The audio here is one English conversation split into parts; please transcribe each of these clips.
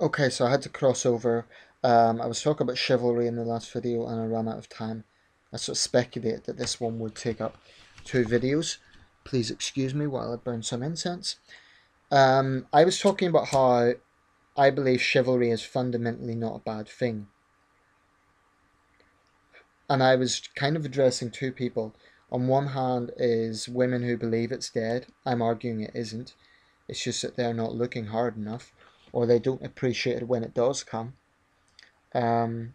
Okay, so I had to cross over. I was talking about chivalry in the last video and I ran out of time. I sort of speculated that this one would take up 2 videos. Please excuse me while I burn some incense. I was talking about how I believe chivalry is fundamentally not a bad thing. And I was kind of addressing two people. On one hand is women who believe it's dead. I'm arguing it isn't. It's just that they're not looking hard enough or they don't appreciate it when it does come. Um,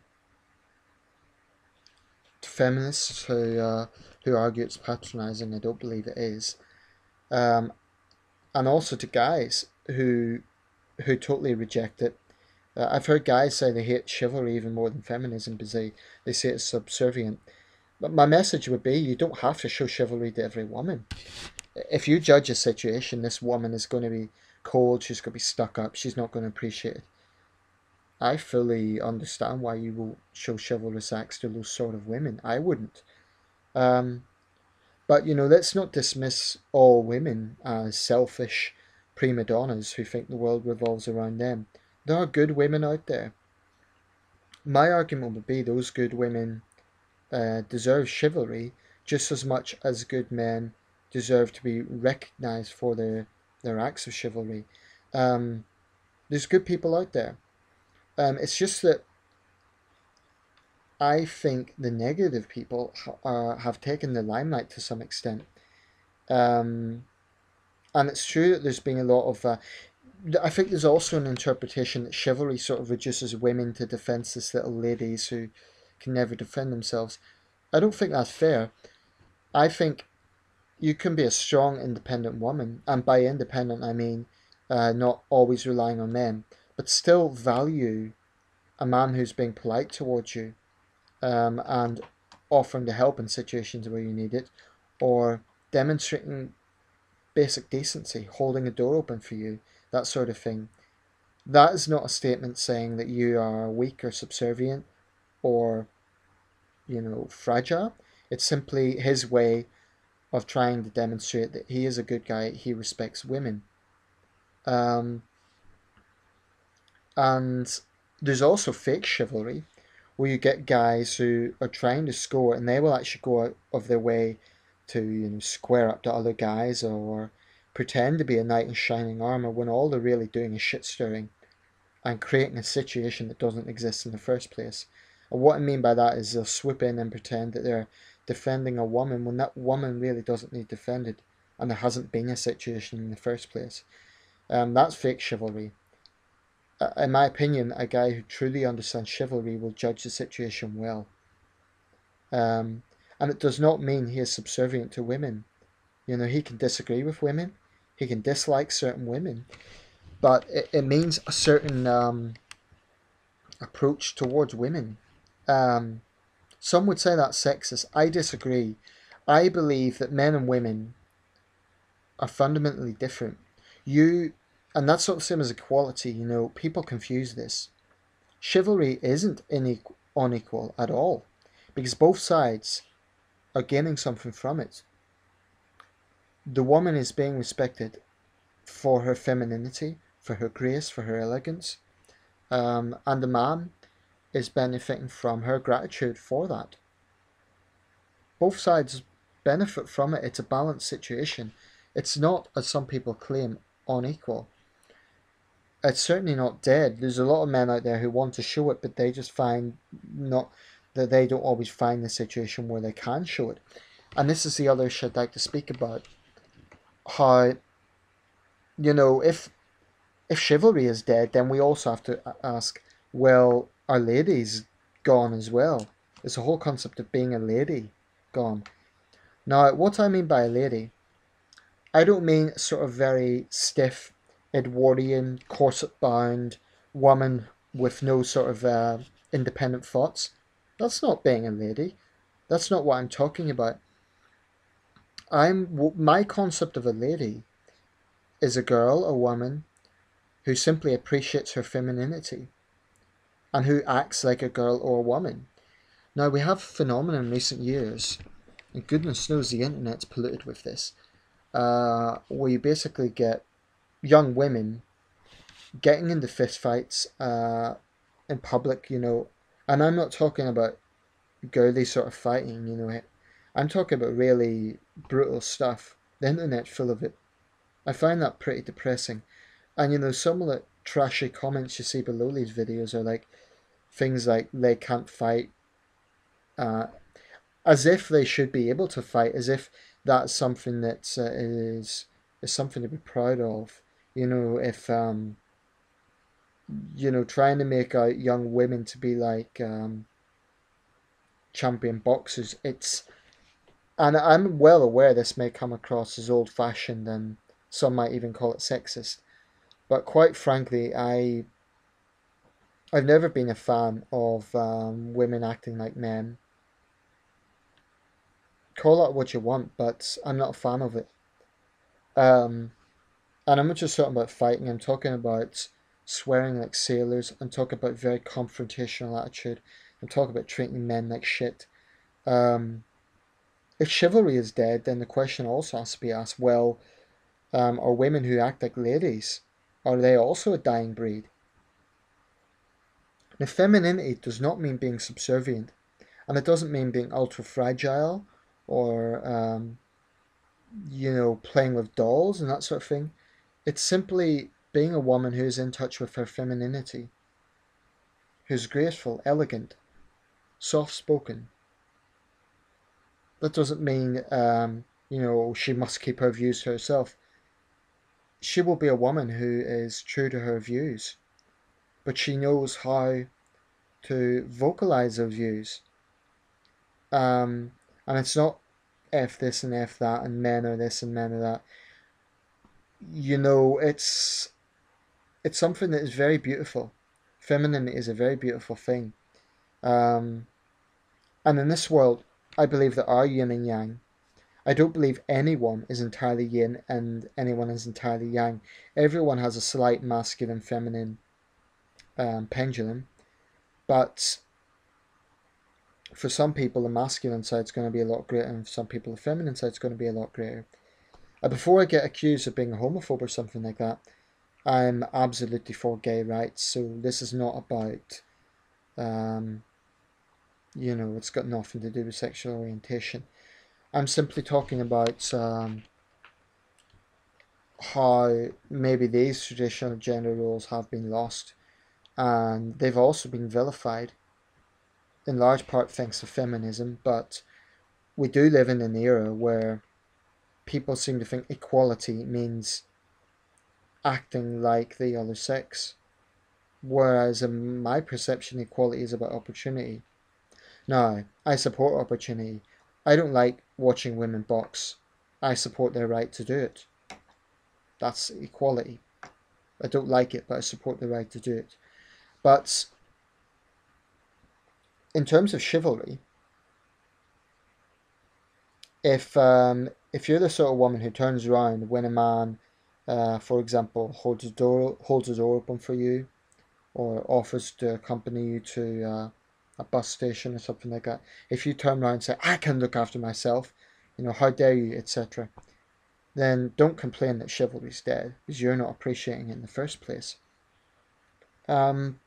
Feminists who argue it's patronizing, I don't believe it is. Um, and also to guys who totally reject it. I've heard guys say they hate chivalry even more than feminism because they say it's subservient. But my message would be you don't have to show chivalry to every woman. If you judge a situation, this woman is going to be cold, she's going to be stuck up, she's not going to appreciate it. I fully understand why you will show chivalrous acts to those sort of women. I wouldn't. Um, But let's not dismiss all women as selfish prima donnas who think the world revolves around them. There are good women out there. My argument would be those good women deserve chivalry just as much as good men deserve to be recognized for their acts of chivalry. Um, there's good people out there. It's just that I think the negative people have taken the limelight to some extent. Um, and it's true that there's been a lot of. I think there's also an interpretation that chivalry sort of reduces women to defenseless little ladies who can never defend themselves. I don't think that's fair. I think you can be a strong, independent woman, and by independent I mean not always relying on men, but still value a man who's being polite towards you and offering to help in situations where you need it, or demonstrating basic decency, holding a door open for you, that sort of thing. That is not a statement saying that you are weak or subservient or, fragile. It's simply his way of trying to demonstrate that he is a good guy, he respects women. Um, and there's also fake chivalry, where you get guys who are trying to score and they will actually go out of their way to, square up to other guys or pretend to be a knight in shining armor when all they're really doing is shit stirring and creating a situation that doesn't exist in the first place. And what I mean by that is they'll swoop in and pretend that they're defending a woman when that woman really doesn't need defended and there hasn't been a situation in the first place. That's fake chivalry. In my opinion, a guy who truly understands chivalry will judge the situation well. Um, and it does not mean he is subservient to women. He can disagree with women, he can dislike certain women, but it means a certain approach towards women. Um, some would say that's sexist. I disagree. I believe that men and women are fundamentally different. You, and that's sort of same as equality. People confuse this. Chivalry isn't unequal at all, because both sides are gaining something from it. The woman is being respected for her femininity, for her grace, for her elegance, and the man is benefiting from her gratitude for that. Both sides benefit from it. It's a balanced situation. It's not, as some people claim, unequal. It's certainly not dead. There's a lot of men out there who want to show it, but they just find not that they don't always find the situation where they can show it. And this is the other issue I'd like to speak about. How, if chivalry is dead, then we also have to ask, well, are ladies gone as well? Is the whole concept of being a lady gone? Now, what I mean by a lady, I don't mean sort of very stiff, Edwardian, corset bound woman with no sort of independent thoughts. That's not being a lady. That's not what I'm talking about. My concept of a lady is a girl, a woman who simply appreciates her femininity and who acts like a girl or a woman. Now, we have a phenomenon in recent years, and goodness knows the internet's polluted with this, where you basically get young women getting into fistfights in public, you know, and I'm not talking about girly sort of fighting, you know, I'm talking about really brutal stuff. The internet full of it. I find that pretty depressing. And you know, some of the trashy comments you see below these videos are like things like they can't fight, uh, as if they should be able to fight, as if that's something that is something to be proud of. You know, if you know, trying to make out young women to be like champion boxers, it's, and I'm well aware this may come across as old fashioned and some might even call it sexist, but quite frankly, I've never been a fan of women acting like men. Call it what you want, but I'm not a fan of it. Um, and I'm not just talking about fighting. I'm talking about swearing like sailors. I'm talking about very confrontational attitude. I'm talking about treating men like shit. Um, if chivalry is dead, then the question also has to be asked: well, are women who act like ladies, are they also a dying breed? Now, femininity does not mean being subservient, and it doesn't mean being ultra fragile or you know, playing with dolls and that sort of thing. It's simply being a woman who's in touch with her femininity, who's graceful, elegant, soft spoken. That doesn't mean you know, she must keep her views to herself. She will be a woman who is true to her views, but she knows how to vocalize those views. Um, and it's not F this and F that and men are this and men are that. You know, it's something that is very beautiful. Femininity is a very beautiful thing. Um, and in this world, I believe there are yin and yang. I don't believe anyone is entirely yin and anyone is entirely yang. Everyone has a slight masculine feminine pendulum, but for some people, the masculine side is going to be a lot greater, and for some people, the feminine side is going to be a lot greater. Before I get accused of being a homophobe or something like that, I'm absolutely for gay rights. So this is not about, um, you know, it's got nothing to do with sexual orientation. I'm simply talking about how maybe these traditional gender roles have been lost, and they've also been vilified, in large part thanks to feminism. But we do live in an era where people seem to think equality means acting like the other sex, whereas in my perception, equality is about opportunity. Now, I support opportunity. I don't like watching women box. I support their right to do it. That's equality. I don't like it, but I support the right to do it. But in terms of chivalry, if you're the sort of woman who turns around when a man, for example, holds the door open for you, or offers to accompany you to a bus station or something like that, if you turn around and say, "I can look after myself," you know, how dare you, etc., then don't complain that chivalry's dead because you're not appreciating it in the first place. Um,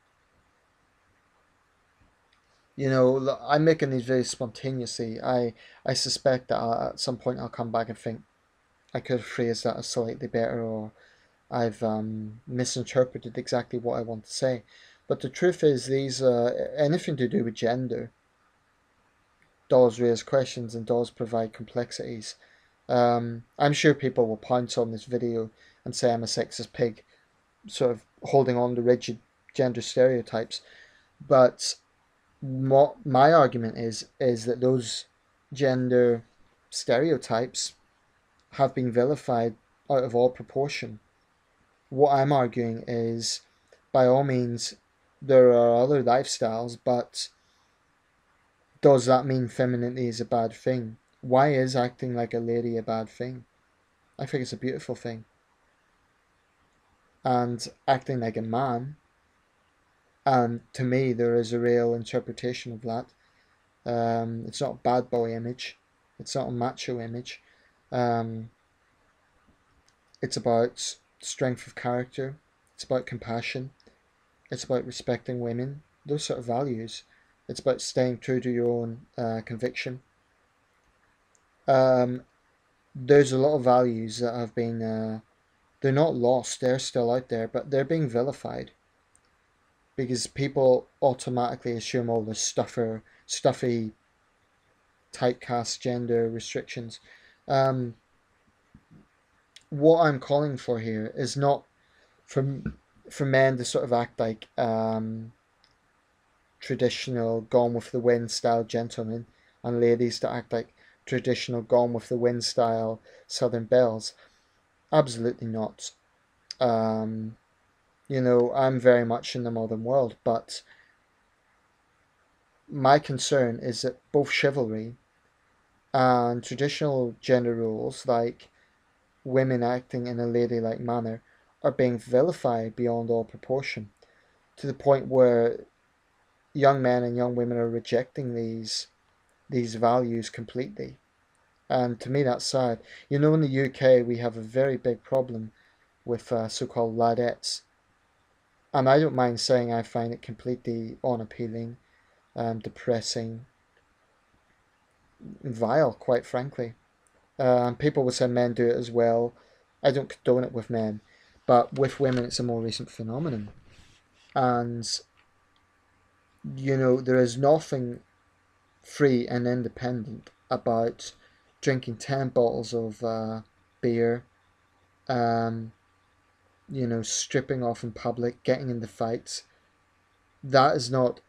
you know, I'm making these very spontaneously. I suspect that at some point I'll come back and think I could have phrased that slightly better, or I've misinterpreted exactly what I want to say. But the truth is, these anything to do with gender does raise questions and does provide complexities. I'm sure people will pounce on this video and say I'm a sexist pig, sort of holding on to rigid gender stereotypes. But what my argument is that those gender stereotypes have been vilified out of all proportion. What I'm arguing is, by all means, there are other lifestyles, but does that mean femininity is a bad thing? Why is acting like a lady a bad thing? I think it's a beautiful thing. And acting like a man, and to me, there is a real interpretation of that. It's not a bad boy image, it's not a macho image. Um, it's about strength of character, It's about compassion. It's about respecting women. Those sort of values. It's about staying true to your own conviction. Um, there's a lot of values that have been they're not lost. They're still out there, but they're being vilified because people automatically assume all this stuffy typecast gender restrictions. Um, what I'm calling for here is not for for men to sort of act like traditional Gone with the Wind style gentlemen, and ladies to act like traditional Gone with the Wind style Southern belles. Absolutely not. Um, I'm very much in the modern world, but my concern is that both chivalry and traditional gender roles, like women acting in a ladylike manner, are being vilified beyond all proportion, to the point where young men and young women are rejecting these values completely. And to me, that's sad. In the UK, we have a very big problem with so-called ladettes, and I don't mind saying I find it completely unappealing, depressing, vile, quite frankly. People would say men do it as well. I don't condone it with men, but with women, it's a more recent phenomenon. And there is nothing free and independent about drinking 10 bottles of beer, um, stripping off in public, getting into fights. That is not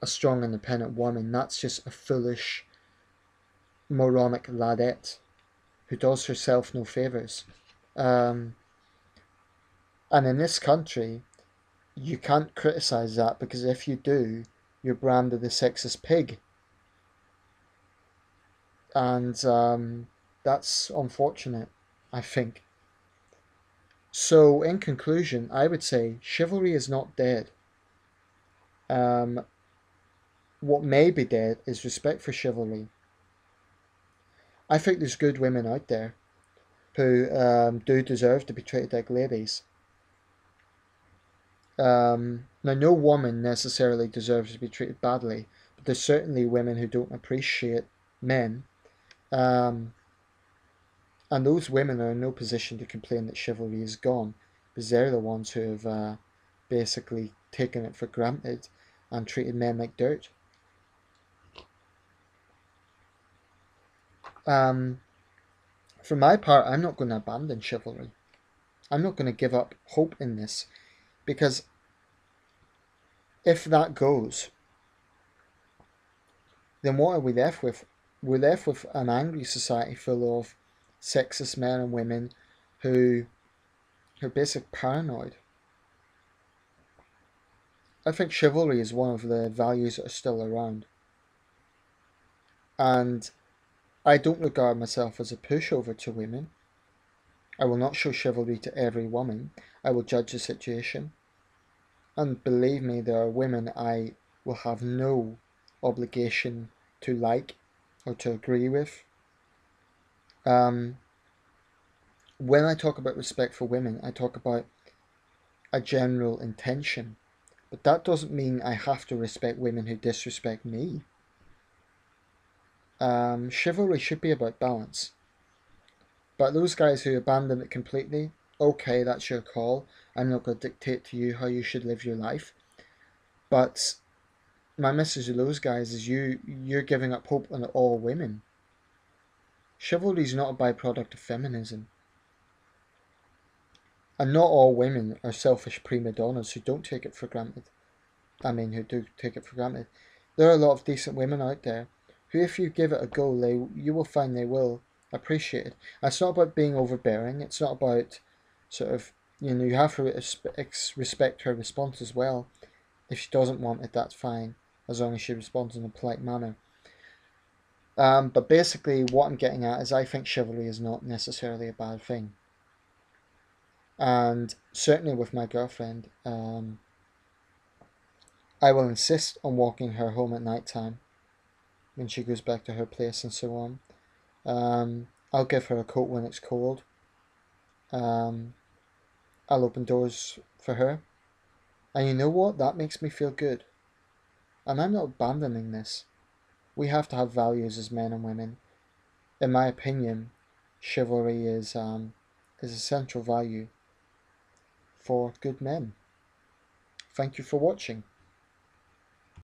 a strong, independent woman. That's just a foolish, moronic ladette who does herself no favours. Um, and in this country, you can't criticise that, because if you do, you're branded a sexist pig. And that's unfortunate, I think. So, in conclusion, I would say chivalry is not dead. Um, what may be dead is respect for chivalry. I think there's good women out there who do deserve to be treated like ladies. Now, no woman necessarily deserves to be treated badly, but there's certainly women who don't appreciate men. Um, and those women are in no position to complain that chivalry is gone, because they're the ones who have basically taken it for granted and treated men like dirt. Um, for my part, I'm not going to abandon chivalry. I'm not going to give up hope in this, because if that goes, then what are we left with? We're left with an angry society full of sexist men and women who are basically paranoid. I think chivalry is one of the values that are still around. And I don't regard myself as a pushover to women. I will not show chivalry to every woman. I will judge the situation. And believe me, there are women I will have no obligation to like or to agree with. Um, when I talk about respect for women, I talk about a general intention. But that doesn't mean I have to respect women who disrespect me. Chivalry should be about balance. But those guys who abandon it completely, okay, that's your call. I'm not going to dictate to you how you should live your life. But my message to those guys is you're giving up hope on all women. Chivalry is not a byproduct of feminism. And not all women are selfish prima donnas who don't take it for granted. Who do take it for granted. There are a lot of decent women out there who, if you give it a go, you will find they will appreciate it. And it's not about being overbearing. It's not about sort of, you have to respect her response as well. If she doesn't want it, that's fine, as long as she responds in a polite manner. But basically, what I'm getting at is I think chivalry is not necessarily a bad thing. And certainly with my girlfriend, I will insist on walking her home at night time when she goes back to her place and so on. I'll give her a coat when it's cold. Um, I'll open doors for her. And you know what? That makes me feel good. And I'm not abandoning this. We have to have values as men and women. In my opinion, chivalry is a central value for good men. Thank you for watching.